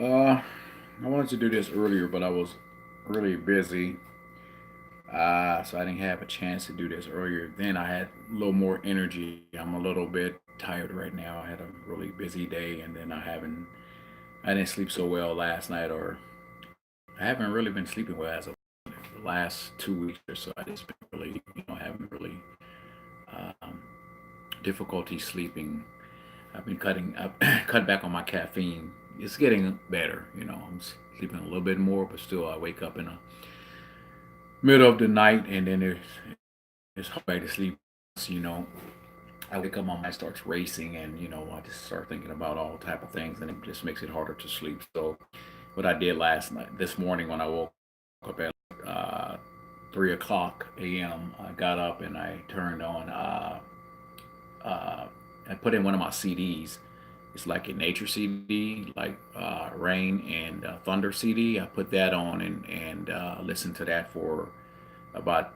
Uh, I wanted to do this earlier, but I was really busy, so I didn't have a chance to do this earlier. Then I had a little more energy. I'm a little bit tired right now. I had a really busy day, and then I didn't sleep so well last night, or I haven't really been sleeping well as of the last 2 weeks or so. I just been really, having really um, difficulty sleeping. I've been I've cut back on my caffeine. It's getting better, I'm sleeping a little bit more, but still I wake up in the middle of the night and then it's hard to sleep. You know, I wake up, my mind starts racing, and I just start thinking about all type of things, and it just makes it harder to sleep. So, what I did this morning when I woke up at 3 o'clock a.m., I got up and I turned on. I put in one of my CDs. It's like a nature CD, like rain and thunder CD. I put that on and listened to that for about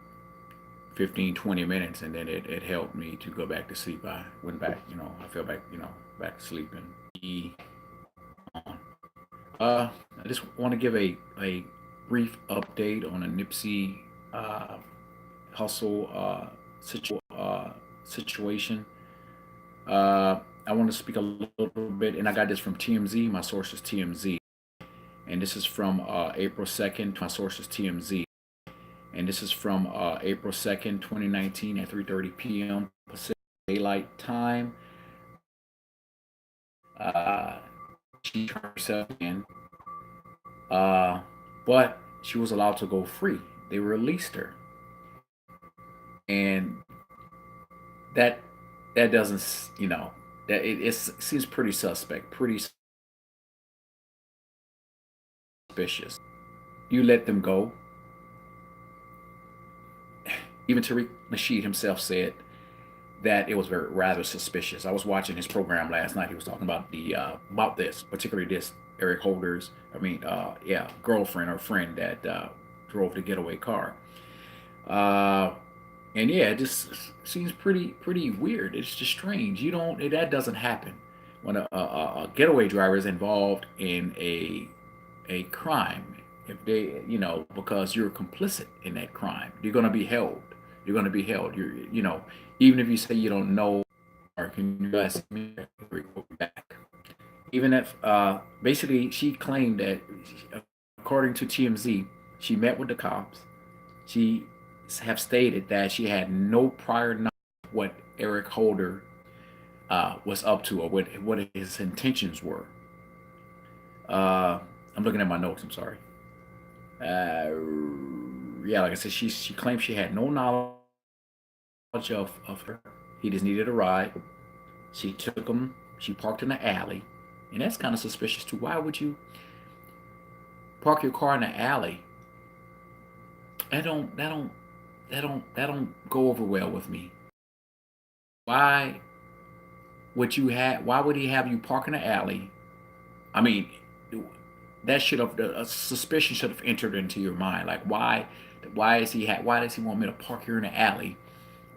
15, 20 minutes, and then it helped me to go back to sleep. I went back, I fell back, back to sleep. And I just want to give a brief update on a Nipsey uh, Hussle situation. I want to speak a little bit, and I got this from TMZ. My source is TMZ, and this is from April 2nd. My source is TMZ, and this is from April 2nd, 2019, at 3:30 p.m. Pacific Daylight Time. Uh, she turned herself in, uh, but she was allowed to go free. They released her, and that that doesn't, that it seems pretty suspect, pretty suspicious. You let them go. Even Tariq Nasheed himself said that it was very rather suspicious. I was watching his program last night. He was talking about about this, particularly this Eric Holder's, girlfriend or friend that drove the getaway car. Uh, and yeah, it just seems pretty weird. It's just strange. That doesn't happen when a getaway driver is involved in a crime. If they, because you're complicit in that crime, you're going to be held. You're going to be held. Even if you say you don't know, or can you guys report back? Even if, basically, she claimed that, according to TMZ, she met with the cops. She have stated that she had no prior knowledge of what Eric Holder was up to, or what his intentions were. Uh, I'm looking at my notes. I'm sorry. Uh, yeah, like I said, she claimed she had no knowledge of her. He just needed a ride. She took him. She parked in the alley, and that's kind of suspicious too. Why would you park your car in the alley? That don't go over well with me. Why Why would he have you park in the alley? I mean, that should have a suspicion should have entered into your mind. Like, why does he want me to park here in the alley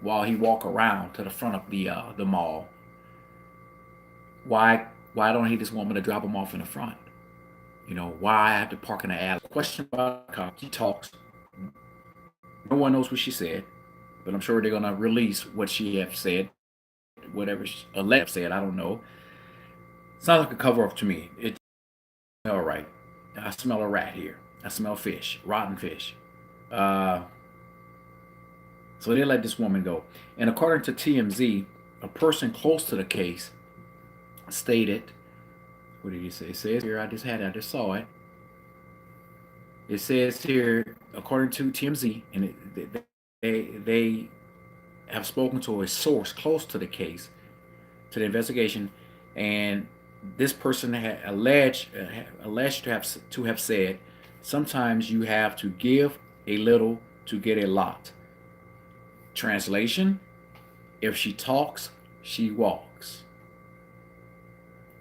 while he walk around to the front of the mall? Why don't he just want me to drop him off in the front? Why I have to park in the alley? Question about the cop. He talks. No one knows what she said, but I'm sure they're gonna release what she have said, whatever Alexa have said. I don't know. Sounds like a cover up to me. It's all right. I smell a rat here. I smell fish, rotten fish. Uh, so they let this woman go. And according to TMZ, a person close to the case stated, what did he say? It says here, I just saw it. It says here, according to TMZ, and they have spoken to a source close to the case, to the investigation, and this person had alleged to have said, sometimes you have to give a little to get a lot. Translation: if she talks, she walks.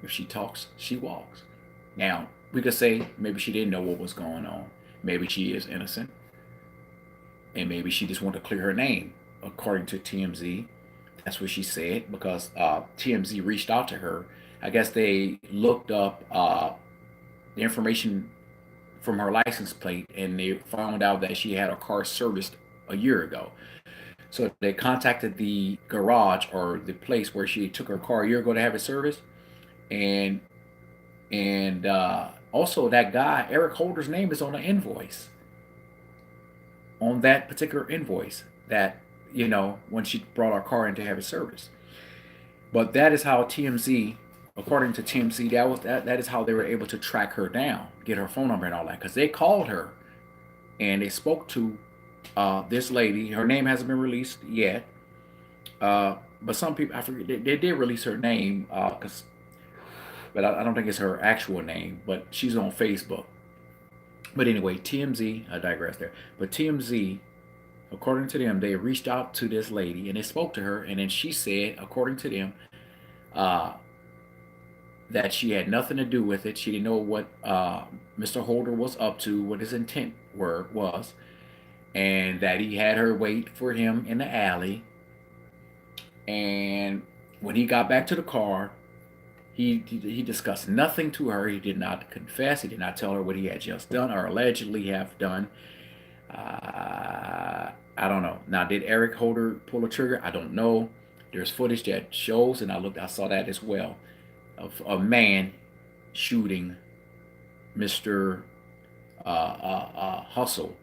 If she talks, she walks. Now, we could say maybe she didn't know what was going on. Maybe she is innocent. And maybe she just wanted to clear her name, according to TMZ. That's what she said, because TMZ reached out to her. I guess they looked up the information from her license plate, and they found out that she had her car serviced a year ago. So they contacted the garage or the place where she took her car a year ago to have it serviced, and also that guy Eric Holder's name is on the invoice, on that particular invoice, that when she brought our car in to have it serviced. But that is how TMZ, according to TMZ, that is how they were able to track her down, get her phone number and all that, because they called her and they spoke to this lady. Her name hasn't been released yet, but some people, I forget, they did release her name, but I don't think it's her actual name. But she's on Facebook. But anyway, TMZ, I digress there. But TMZ, according to them, they reached out to this lady and they spoke to her, and then she said, according to them, uh, that she had nothing to do with it. She didn't know what Mr. Holder was up to, what his intent was, and that he had her wait for him in the alley. And when he got back to the car, he discussed nothing to her. He did not confess. He did not tell her what he had just done or allegedly have done. I don't know. Now, did Eric Holder pull a trigger? I don't know. There's footage that shows, and I saw that as well, of a man shooting Mr. Hussle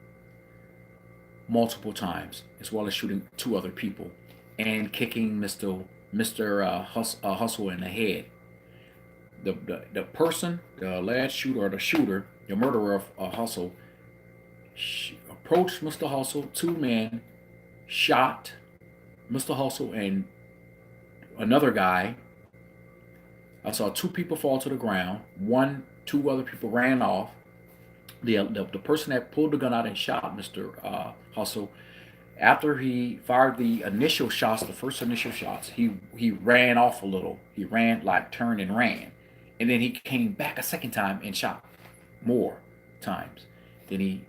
multiple times, as well as shooting two other people, and kicking Mr. Hussle in the head. The person, the alleged shooter or the shooter, the murderer of Hussle, approached Mr. Hussle. Two men shot Mr. Hussle and another guy. I saw two people fall to the ground. Two other people ran off. The person that pulled the gun out and shot Mr. Hussle, after he fired the initial shots, the first initial shots, he ran off a little. He ran, like turned and ran, and then he came back a second time and shot more times. Then he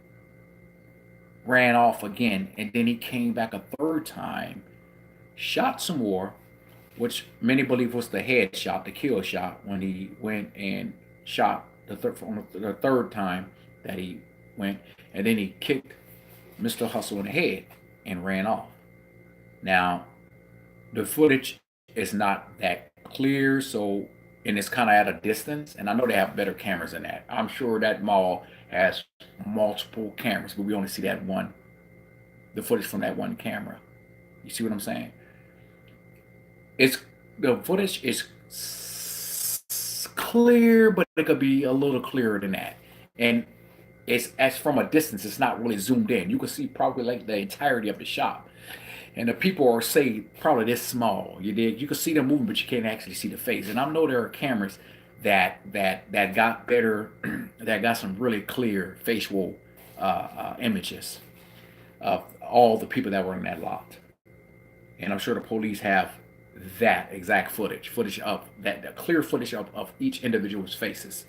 ran off again, and then he came back a third time, shot some more, which many believe was the head shot, the kill shot, when he went and shot the third time that he went, and then he kicked Mr. Hussle in the head and ran off. Now, the footage is not that clear, and it's kind of at a distance, and I know they have better cameras than that. I'm sure that mall has multiple cameras, but we only see the footage from that one camera. You see what I'm saying? The footage is clear, but it could be a little clearer than that. And it's as from a distance, it's not really zoomed in. You can see probably like the entirety of the shop. And the people are, say, probably this small. You can see them moving, but you can't actually see the face. And I know there are cameras that got better, that got some really clear facial images of all the people that were in that lot. And I'm sure the police have that exact footage of that clear footage of each individual's faces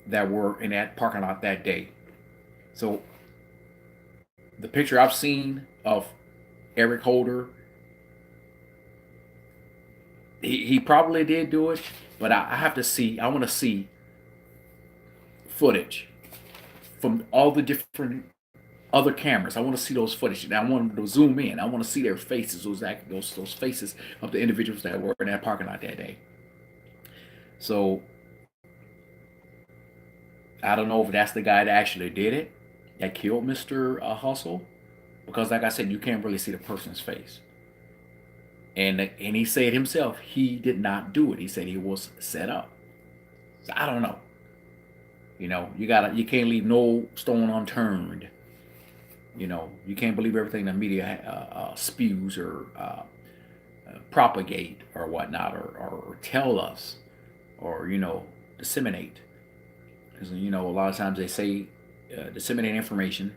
that were in that parking lot that day. So the picture I've seen of Eric Holder, he probably did do it, but I have to see. I want to see footage from all the different other cameras. I want to see those footage. And I want them to zoom in. I want to see their faces, those faces of the individuals that were in that parking lot that day. So I don't know if that's the guy that actually did it, that killed Mr. Hussle, because like I said, you can't really see the person's face. And he said himself he did not do it. He said he was set up. So I don't know. You can't leave no stone unturned. You can't believe everything the media spews or propagate or whatnot, or tell us, or disseminate. Because a lot of times they say disseminate information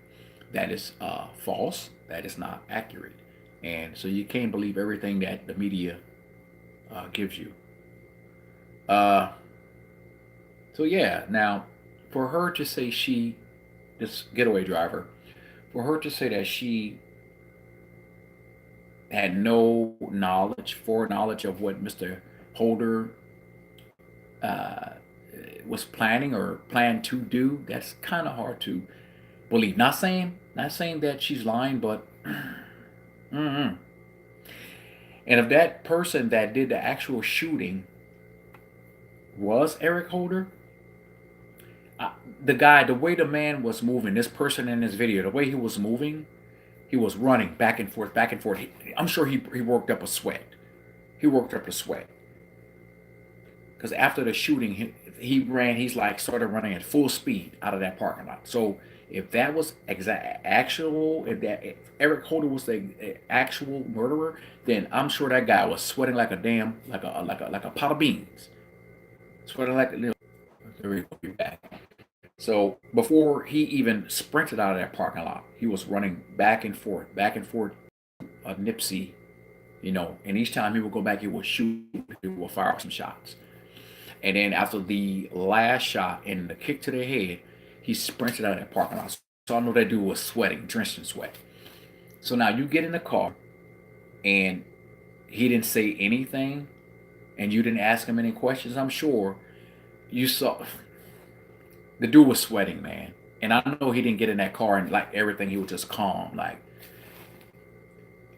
that is false, that is not accurate, and so you can't believe everything that the media gives you. So yeah, now for her to say this getaway driver, for her to say that she had no foreknowledge of what Mr. Holder was planning or planned to do, that's kind of hard to believe. Not saying that she's lying, but mm-mm. And if that person that did the actual shooting was Eric Holder, uh, the guy, the way the man was moving, this person in this video, the way he was moving, he was running back and forth, back and forth. I'm sure he worked up a sweat. He worked up a sweat because after the shooting, he ran. He's like started running at full speed out of that parking lot. So if that was if Eric Holder was the actual murderer, then I'm sure that guy was sweating like a damn like a pot of beans, sweating like a little. Back. So before he even sprinted out of that parking lot, he was running back and forth, Nipsey, and each time he would go back, he would shoot, he would fire some shots. And then after the last shot and the kick to the head, he sprinted out of that parking lot. So I know that dude was sweating, drenched in sweat. So now you get in the car and he didn't say anything and you didn't ask him any questions. I'm sure you saw the dude was sweating, man. And I know he didn't get in that car and like everything, he was just calm. Like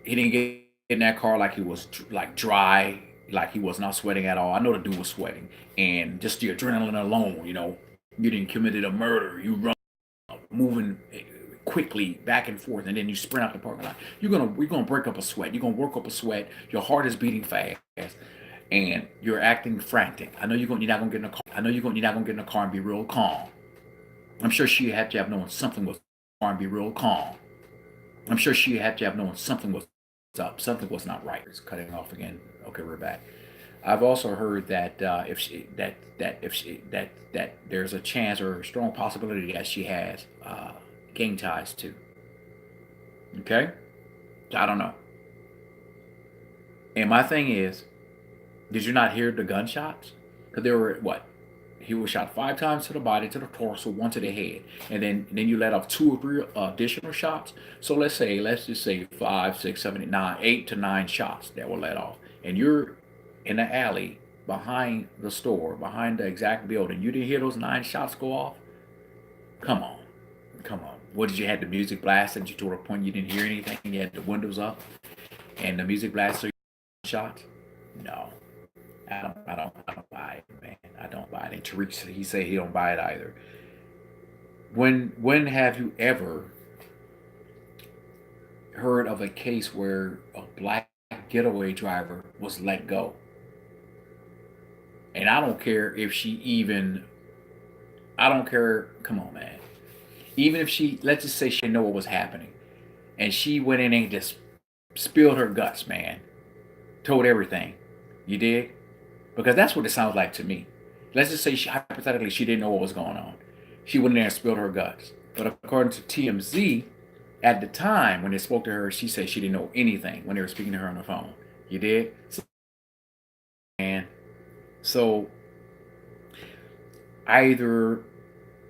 he didn't get in that car like he was like dry, like he was not sweating at all. I know the dude was sweating, and just the adrenaline alone, you didn't committed a murder. You run, moving quickly back and forth, and then you sprint out the parking lot. You're gonna break up a sweat. You're gonna work up a sweat. Your heart is beating fast, and you're acting frantic. I know you're not gonna get in the car. I know you're not gonna get in the car and be real calm. I'm sure she had to have known something was and be real calm. I'm sure she had to have known something was up, something was not right. It's cutting off again. Okay, we're back. I've also heard that if she, that if she, that there's a chance or a strong possibility that she has gang ties too. Okay, so I don't know. And my thing is, did you not hear the gunshots? Because there were what? He was shot 5 times to the body, to the torso, one to the head, and then you let off 2 or 3 additional shots. So let's just say 5, 6, 7, 8, 9, 8 to 9 shots that were let off, and you're in the alley behind the store, behind the exact building. You didn't hear those 9 shots go off? Come on, come on. What did you have the music blasted? You to a point you didn't hear anything. You had the windows up, and the music blasted shots. No. I don't buy it, man. I don't buy it. And Tariq, he said he don't buy it either. When have you ever heard of a case where a black getaway driver was let go? And I don't care if she even, I don't care. Come on, man. Even if she, let's just say she didn't know what was happening, and she went in and just spilled her guts, man. Told everything. You did? Because that's what it sounds like to me. Let's just say hypothetically she didn't know what was going on. She went in there and spilled her guts. But according to TMZ, at the time when they spoke to her, she said she didn't know anything when they were speaking to her on the phone. You did? And so either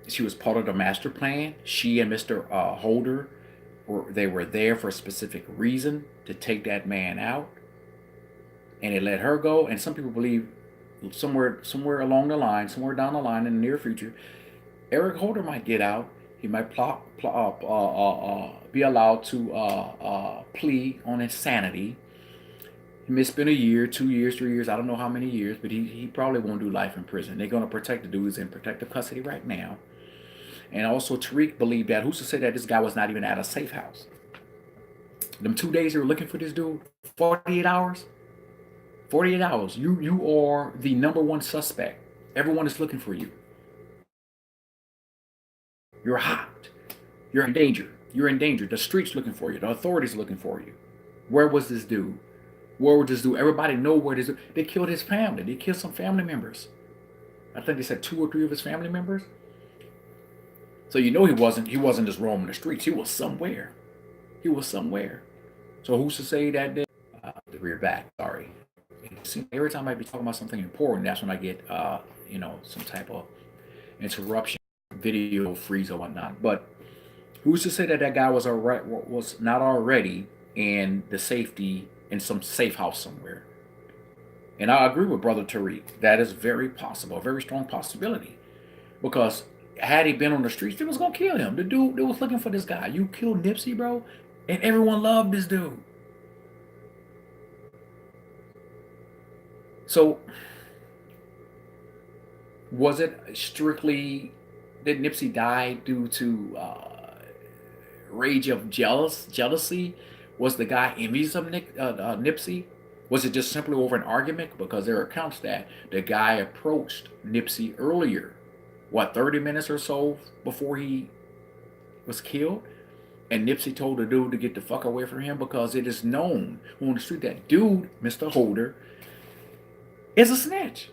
she was part of the master plan, she and Mr. Holder, they were there for a specific reason to take that man out, and it let her go. And some people believe somewhere along the line, somewhere down the line in the near future, Eric Holder might get out. He might be allowed to plea on insanity. He may spend a year, 2 years, 3 years. I don't know how many years, but he probably won't do life in prison. They're going to protect the dudes in protective custody right now. And also, Tariq believed that. Who's to say that this guy was not even at a safe house? Them 2 days they were looking for this dude, 48 hours. 48 hours. You are the number one suspect. Everyone is looking for you. You're hot. You're in danger. You're in danger. The street's looking for you. The authorities are looking for you. Where was this dude? Where would this dude? Everybody know where this dude. They killed his family. They killed some family members. I think they said 2 or 3 of his family members. So he wasn't just roaming the streets. He was somewhere. He was somewhere. So who's to say that day? The rear back. Sorry. Every time I be talking about something important, that's when I get some type of interruption, video freeze or whatnot. But who's to say that that guy was not already in the safety in some safe house somewhere? And I agree with Brother Tariq. That is very possible, a very strong possibility. because had he been on the streets, they was gonna kill him. The dude, they was looking for this guy. You killed Nipsey, bro, and everyone loved this dude. So was it strictly did Nipsey die due to rage of jealousy? Was the guy envious of Nipsey? Was it just simply over an argument? Because there are accounts that the guy approached Nipsey earlier, what, 30 minutes or so before he was killed? And Nipsey told the dude to get the fuck away from him because it is known on the street that dude, Mr. Holder, is a snitch.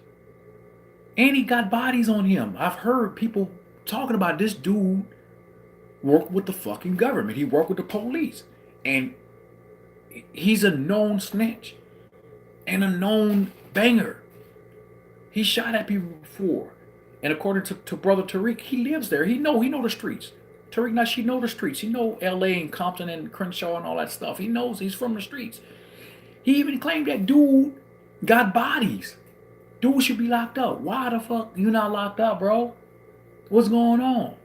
And he got bodies on him. I've heard people talking about this dude worked with the fucking government. He worked with the police. And he's a known snitch and a known banger. He shot at people before. And according to Brother Tariq, he lives there. He know the streets. Tariq Nasheed know the streets. He know LA and Compton and Crenshaw and all that stuff. He knows he's from the streets. He even claimed that dude got bodies. Dude should be locked up. Why the fuck you not locked up, bro? What's going on?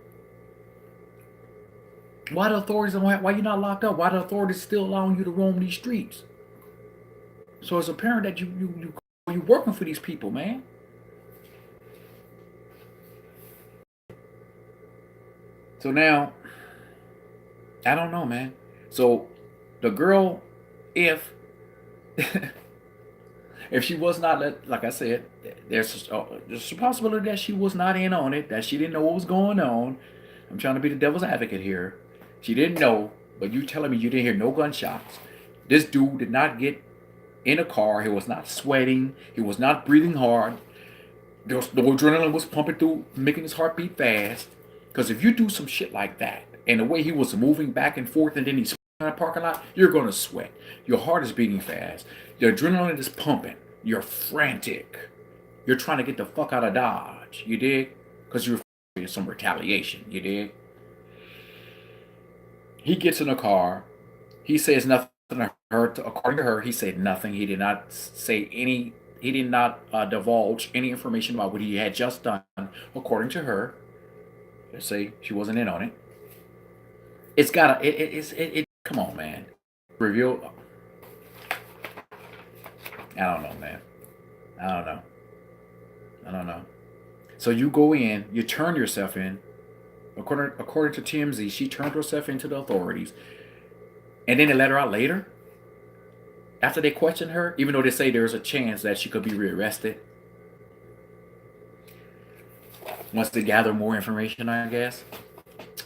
Why the authorities don't have, why you not locked up? Why the authorities still allowing you to roam these streets? So it's apparent that you working for these people, man. So now, I don't know, man. So the girl, if if she was not, like I said, there's a possibility that she was not in on it, that she didn't know what was going on. I'm trying to be the devil's advocate here. She didn't know, but you telling me you didn't hear no gunshots. This dude did not get in a car. He was not sweating. He was not breathing hard. The adrenaline was pumping through, making his heart beat fast. Because if you do some shit like that, and the way he was moving back and forth, and then he's in the parking lot, you're gonna sweat. Your heart is beating fast. Your adrenaline is pumping. You're frantic. You're trying to get the fuck out of Dodge. You dig? Because you're afraid of some retaliation. You dig? He gets in the car. He says nothing to her. According to her, he said nothing. He did not say any. He did not divulge any information about what he had just done. According to her, let's say she wasn't in on it. It's gotta. It. Come on, man. Reveal. I don't know, man. I don't know. I don't know. So you go in, you turn yourself in. According to TMZ, she turned herself into the authorities, and then they let her out later after they questioned her, even though they say there's a chance that she could be rearrested once they gather more information, I guess.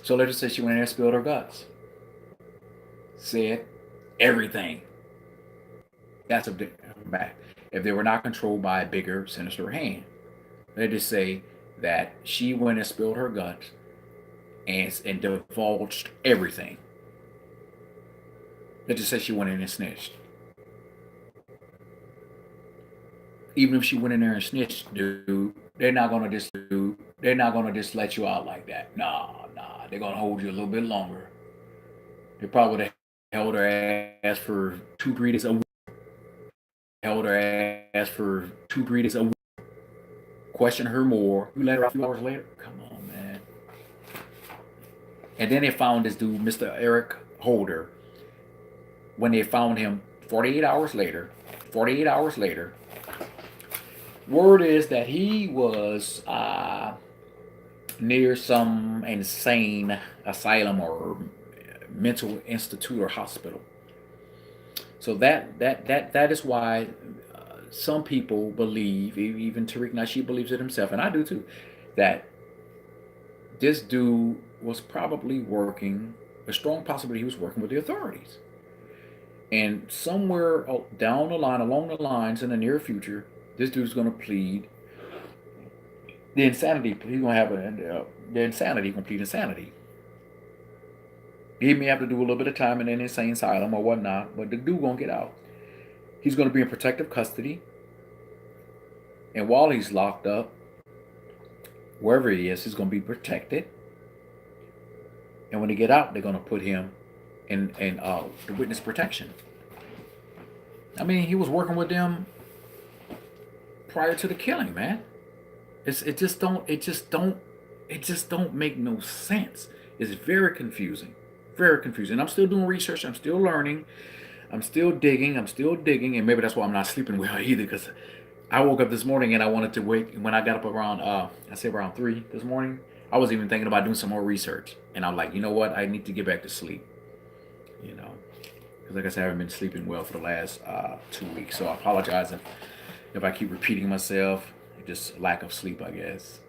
So let's just say she went in there and spilled her guts, said everything. That's a back. If they were not controlled by a bigger, sinister hand, let's just say that she went and spilled her guts and divulged everything. Let's just say she went in and snitched. Even if she went in there and snitched, dude, they're not gonna just let you out like that. Nah, they're gonna hold you a little bit longer. They probably would have held her ass for 2-3 days a week. Held her ass for 2-3 days a week. Question her more. You let her out a few hours later. Come on, man. And then they found this dude, Mr. Eric Holder. When they found him 48 hours later, 48 hours later, word is that he was near some insane asylum or mental institute or hospital. So that is why some people believe, even Tariq Nasheed believes it himself, and I do too, that this dude was probably working. A strong possibility he was working with the authorities. And somewhere down the line, along the lines in the near future, this dude's going to plead the insanity. He's going to have the insanity, complete insanity. He may have to do a little bit of time in an insane asylum or whatnot, but the dude going to get out. He's going to be in protective custody. And while he's locked up, wherever he is, he's going to be protected. And when they get out, they're going to put him in the witness protection. I mean, he was working with them prior to the killing, man. It just don't It just don't make no sense. It's very confusing. Very confusing. I'm still doing research. I'm still learning. I'm still digging. I'm still digging. And maybe that's why I'm not sleeping well either, because I woke up this morning and I wanted to wake. When I got up around, I say around 3 this morning, I was even thinking about doing some more research. And I'm like, you know what? I need to get back to sleep. You know, because like I said, I haven't been sleeping well for the last 2 weeks. So I apologize if I keep repeating myself. Just lack of sleep, I guess.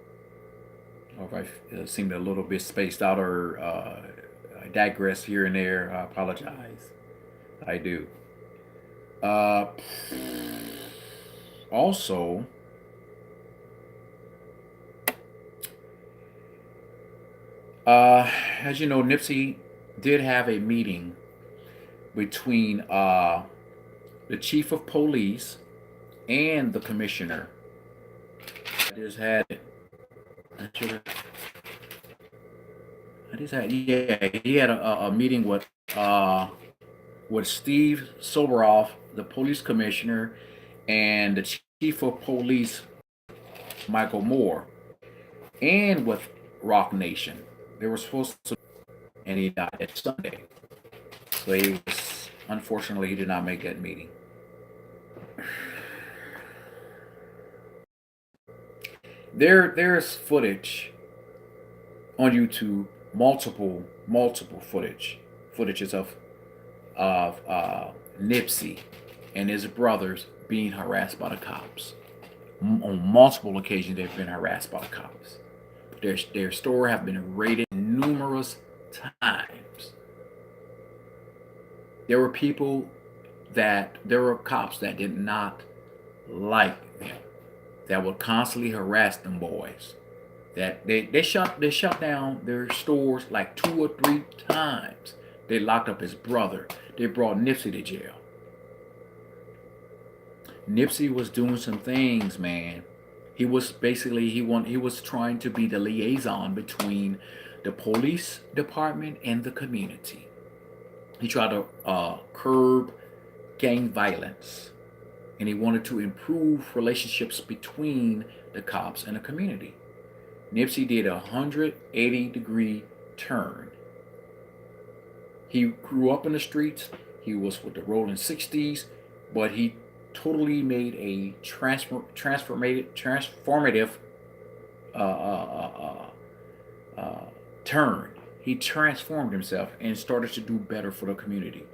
Or if I seemed a little bit spaced out or I digress here and there, I apologize. I do. Uh, Also, as you know, Nipsey did have a meeting between the chief of police and the commissioner. I just had it. I should have. I just had. Yeah, he had a meeting with Steve Soboroff, the police commissioner, and the chief of police, Michael Moore, and with Rock Nation. They were supposed to, and he died at Sunday. So unfortunately, he did not make that meeting. There's footage on YouTube, multiple footages of Nipsey and his brothers being harassed by the cops. On multiple occasions, they've been harassed by the cops. Their store have been raided numerous times. There were cops that did not like them, that would constantly harass them boys. That they shut down their stores like 2 or 3 times. They locked up his brother. They brought Nipsey to jail. Nipsey was doing some things, man. He was basically he was trying to be the liaison between the police department and the community. He tried to curb gang violence, and he wanted to improve relationships between the cops and the community. Nipsey did a 180-degree turn. He grew up in the streets. He was with the Rolling 60s, but he totally made a transformative uh, uh, turn. He transformed himself and started to do better for the community.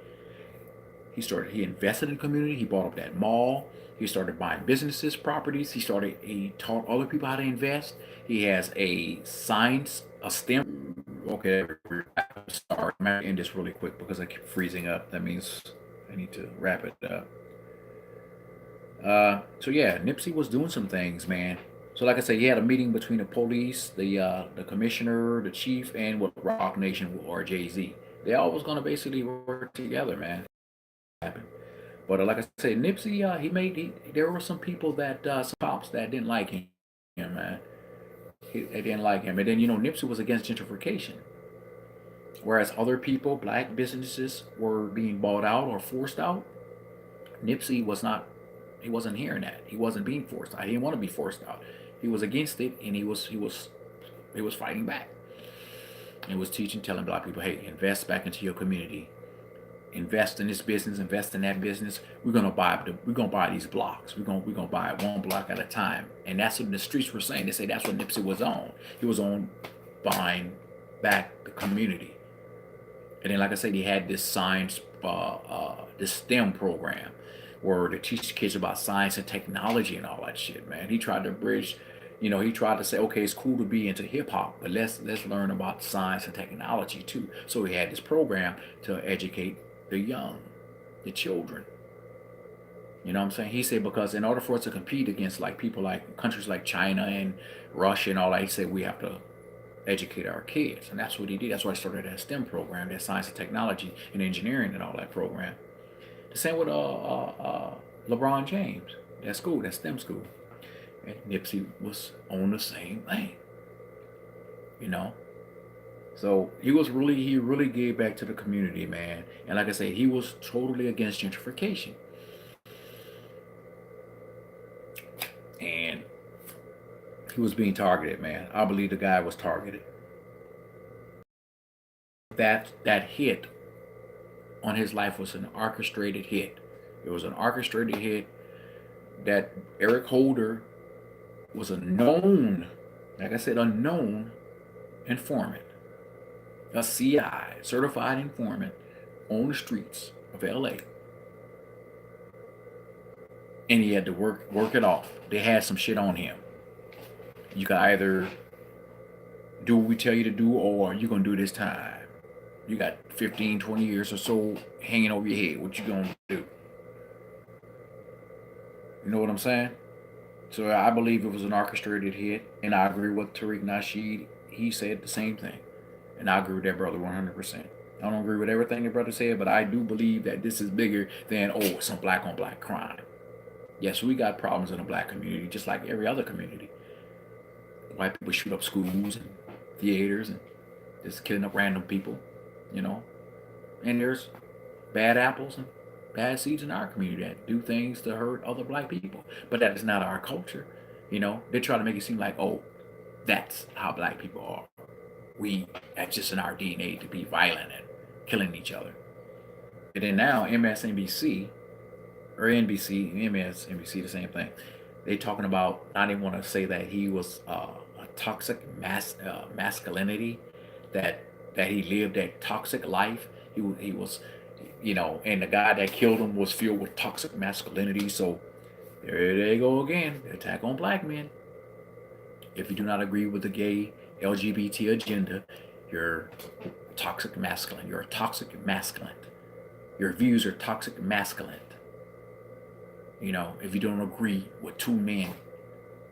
He invested in the community. He bought up that mall. He started buying businesses, properties. He taught other people how to invest. He has a science, a STEM. Okay, sorry, I'm gonna end this really quick because I keep freezing up. That means I need to wrap it up. So yeah, Nipsey was doing some things, man. So like I said, he had a meeting between the police, the commissioner, the chief, and with Rock Nation or Jay Z. They all was gonna basically work together, man. Happen. But like I said, Nipsey, there were some people some cops that didn't like him, man. They didn't like him, and then Nipsey was against gentrification, whereas other people, black businesses, were being bought out or forced out. Nipsey was not. He wasn't hearing that. He wasn't being forced out. He didn't want to be forced out. He was against it, and he was fighting back. He was telling black people, hey, invest back into your community, invest in this business, invest in that business. We're gonna buy these blocks. We're gonna buy it one block at a time. And that's what the streets were saying. They say that's what Nipsey was on. He was on buying back the community. And then, like I said, he had this this STEM program where to teach kids about science and technology and all that shit, man. He tried to bridge, he tried to say, okay, it's cool to be into hip hop, but let's learn about science and technology too. So he had this program to educate the young, the children. You know what I'm saying? He said because in order for us to compete against like people like countries like China and Russia and all that, he said we have to educate our kids, and that's what he did. That's why I started that STEM program, that science and technology and engineering and all that program. The same with LeBron James, that school, that STEM school, and Nipsey was on the same thing, you know. So he really gave back to the community, man. And like I say, he was totally against gentrification. And He was being targeted, man. I believe the guy was targeted. That hit on his life was an orchestrated hit. It was an orchestrated hit that Eric Holder was a known, like I said, a known informant, a CI, certified informant on the streets of LA. And he had to work it off. They had some shit on him. You can either do what we tell you to do or you're going to do this time. You got 15, 20 years or so hanging over your head. What you going to do? You know what I'm saying? So I believe it was an orchestrated hit, and I agree with Tariq Nasheed. He said the same thing, and I agree with that brother 100%. I don't agree with everything the brother said, but I do believe that this is bigger than some black on black crime. Yes, we got problems in the black community, just like every other community. White people shoot up schools and theaters and just killing up random people, you know. And there's bad apples and bad seeds in our community that do things to hurt other black people. But that is not our culture. You know, they try to make it seem like, oh, that's how black people are. That's just in our DNA to be violent and killing each other. And then now MSNBC, or NBC, MSNBC, the same thing. They talking about, I didn't want to say that he was a toxic masculinity, that he lived that toxic life. He was, and the guy that killed him was filled with toxic masculinity. So there they go again, the attack on black men. If you do not agree with the gay LGBT agenda, you're toxic masculine. You're a toxic masculine. Your views are toxic masculine. If you don't agree with two men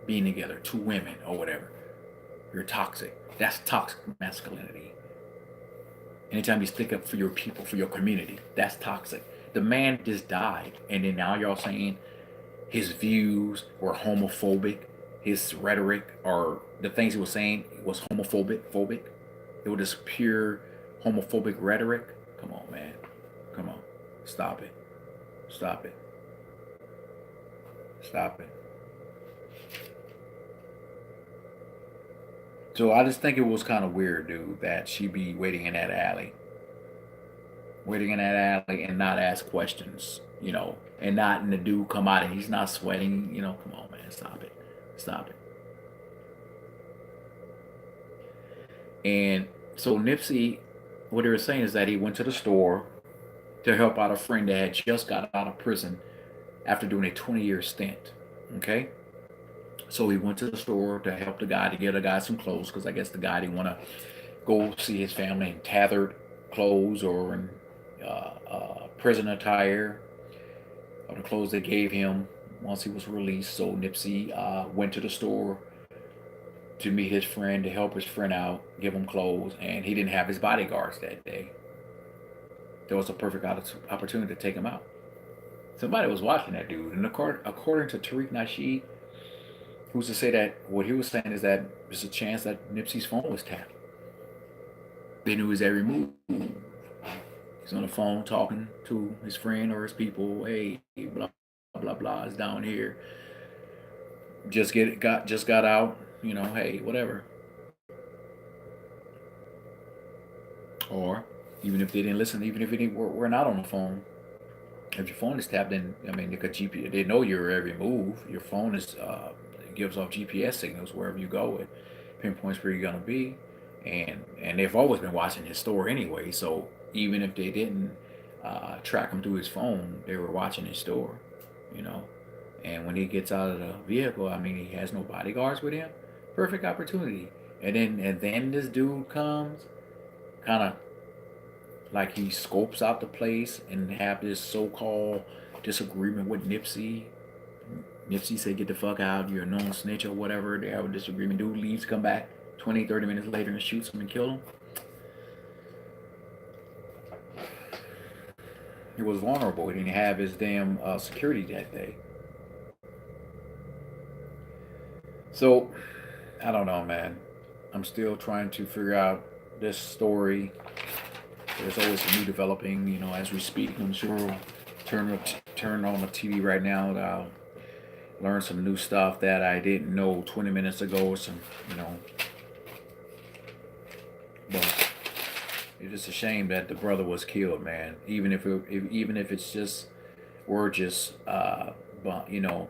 being together, two women or whatever, you're toxic. That's toxic masculinity. Anytime you stick up for your people, for your community, that's toxic. The man just died, and then now y'all saying his views were homophobic, his rhetoric or the things he was saying was homophobic. It was just pure homophobic rhetoric. Come on, man. Come on. Stop it. Stop it. Stop it. So I just think it was kind of weird, dude, that she be waiting in that alley. Waiting in that alley and not ask questions, and not in the dude come out and he's not sweating, come on, man, stop it. Stop it. And so Nipsey, what they were saying is that he went to the store to help out a friend that had just got out of prison after doing a 20-year stint. Okay? So he went to the store to help the guy, to get the guy some clothes, because I guess the guy didn't want to go see his family in tattered clothes or in prison attire, or the clothes they gave him once he was released. So Nipsey went to the store to meet his friend, to help his friend out, give him clothes, and he didn't have his bodyguards that day. There was a perfect opportunity to take him out. Somebody was watching that dude, and according to Tariq Nasheed, who's to say that what he was saying is that there's a chance that Nipsey's phone was tapped. They knew his every move. He's on the phone talking to his friend or his people. Hey, blah blah blah is down here. Just got out. Hey, whatever. Or even if they didn't listen, even if we're not on the phone, if your phone is tapped, then they could GPS. They know your every move. Your phone is gives off GPS signals wherever you go. It pinpoints where you're gonna be, and they've always been watching his store anyway. So even if they didn't track him through his phone, they were watching his store. And when he gets out of the vehicle, he has no bodyguards with him. Perfect opportunity. And then this dude comes, kind of like he scopes out the place and have this so-called disagreement with Nipsey. Nipsey said, get the fuck out, you're a known snitch or whatever. They have a disagreement. Dude leaves, come back 20, 30 minutes later and shoots him and kill him. He was vulnerable. He didn't have his damn security that day. So, I don't know, man. I'm still trying to figure out this story. There's always a new developing, as we speak. I'm sure we'll turn on the TV right now. Learned some new stuff that I didn't know 20 minutes ago. Some, you know, but it's just a shame that the brother was killed, man. Even if it's just we're just but you know,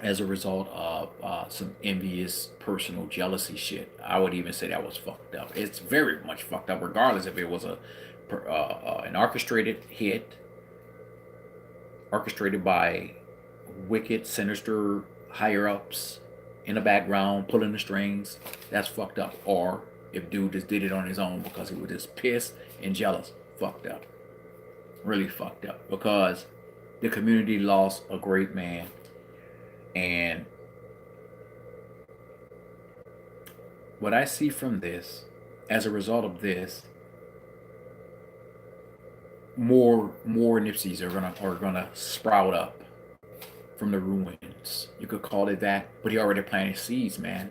as a result of some envious personal jealousy shit. I would even say that was fucked up. It's very much fucked up, regardless if it was an orchestrated hit, orchestrated by wicked, sinister higher ups in the background pulling the strings. That's fucked up. Or if dude just did it on his own because he was just pissed and jealous, fucked up. Really fucked up because the community lost a great man, and what I see from this, as a result of this, more Nipseys are gonna sprout up from the ruins. You could call it that, but he already planted seeds, man.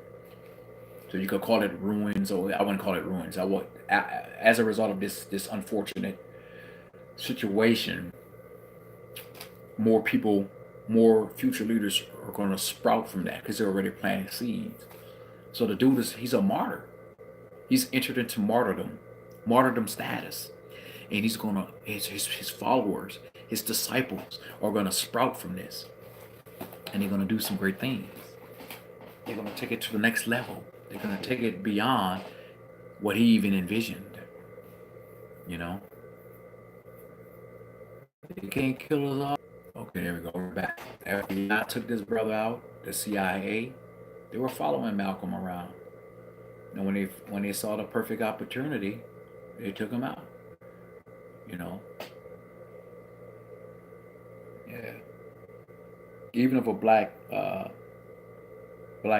So you could call it ruins, or I wouldn't call it ruins. I would, as a result of this unfortunate situation, more people, more future leaders are gonna sprout from that because they're already planting seeds. So the dude he's a martyr. He's entered into martyrdom status, and he's gonna his followers, his disciples are gonna sprout from this, and they're gonna do some great things. They're gonna take it to the next level. They're gonna take it beyond what he even envisioned. You know, they can't kill us all. Okay, there we go. We're back. The FBI took this brother out. The CIA, they were following Malcolm around, and when they saw the perfect opportunity, they took him out. You know, yeah. Even if a black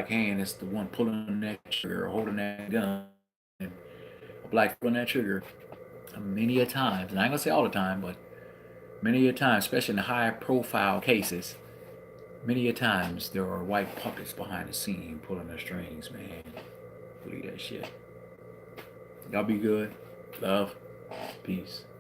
hand is the one pulling that trigger or holding that gun, and a black pulling that trigger, many a times, and I ain't gonna say all the time, but many a time, especially in the high profile cases, many a times there are white puppets behind the scene pulling the strings, man. Believe that shit. Y'all be good. Love. Peace.